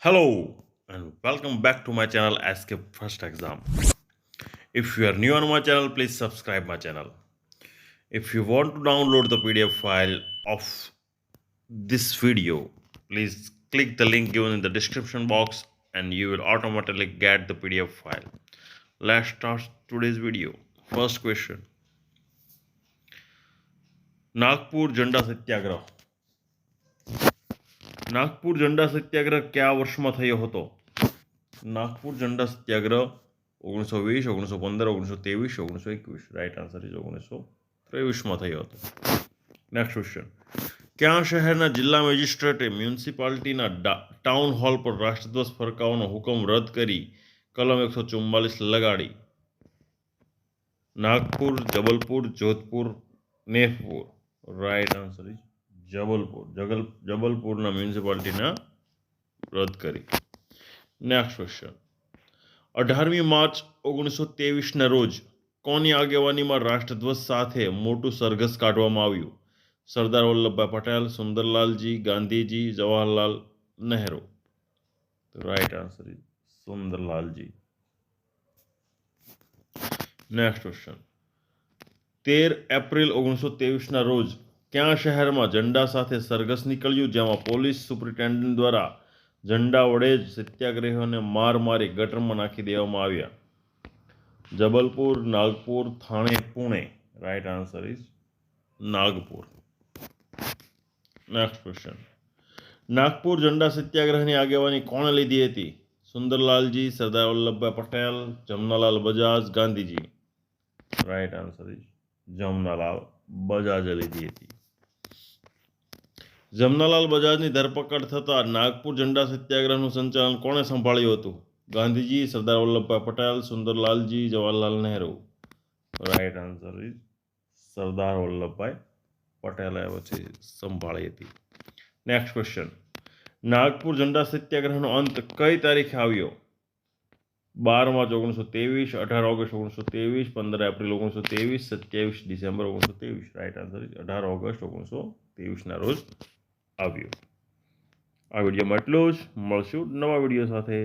Hello and welcome back to my channel Escape First Exam. If you are new on my channel, please subscribe my channel. If you want to download the PDF file of this video, please click the link given in the description box and you will automatically get the PDF file. Let's start today's video. First question. Nagpur झंडा સત્યાગ્રહ. નાગપુર ઝંડા સત્યાગ્રહ કયા વર્ષમાં થયો હતો? નાગપુર ઝંડા સત્યાગ્રહ 1920, 1915, 1923, 1921. Right answer is 1923માં થયો હતો. Next question. કયા શહેરના જિલ્લા મેજિસ્ટ્રેટે મ્યુનિસિપાલિટીના ટાઉન હોલ પર રાષ્ટ્રધ્વજ ફરકાવવાનો હુકમ રદ કરી કલમ 144 લગાડી? Nagpur, Jabalpur, Jodhpur, Nehpur. Right answer is Jabalpur. જબલપુરના મ્યુનિસિપાલિટીના રદ કરી. Next question. 18મી માર્ચ 1923ના રોજ કોની આગેવાનીમાં રાષ્ટ્રધ્વજ સાથે મોટું સરઘસ કાઢવામાં આવ્યું? Sardar Vallabhbhai Patel, Sundarlalji, Gandhiji, Jawaharlal Nehru. Right answer is Sundarlalji. Next question. 13 એપ્રિલ 1923ના રોજ કયા શહેરમાં ઝંડા સાથે સરઘસ નીકળ્યું જેમાં પોલીસ સુપ્રિન્ટેન્ડન્ટ દ્વારા ઝંડા વડે જ સત્યાગ્રહીઓને માર મારી ગટરમાં નાખી દેવામાં આવ્યા? Jabalpur, Nagpur, Thane, Pune. Right answer is Nagpur. Next question. Nagpur ઝંડા સત્યાગ્રહની આગેવાની કોણે લીધી હતી? Sundarlalji, Sardar Vallabhbhai Patel, Jamnalal Bajaj, Gandhiji. Right answer is Jamnalal બજાજે લીધી હતી. જમનાલાલ બજાજની ધરપકડ થતાં નાગપુર ઝંડા સત્યાગ્રહનું સંચાલન કોણે સંભાળ્યું હતું? Gandhiji, Sardar Vallabhbhai Patel, Sundarlalji, Jawaharlal Nehru. Right answer is Sardar Vallabhbhai પટેલે પછી સંભાળી હતી. Next question. નાગપુર ઝંડા સત્યાગ્રહનો અંત કઈ તારીખે આવ્યો? 12 માર્ચ 1923, 18 ઓગસ્ટ 1923, 15 એપ્રિલ 1923, 27 ડિસેમ્બર 1923. રાઈટ આન્સર ઇઝ 18 ઓગસ્ટ 1923ના રોજ આવ્યો. આ વિડીયોમાં એટલું જ. મળશું નવા વિડીયો સાથે.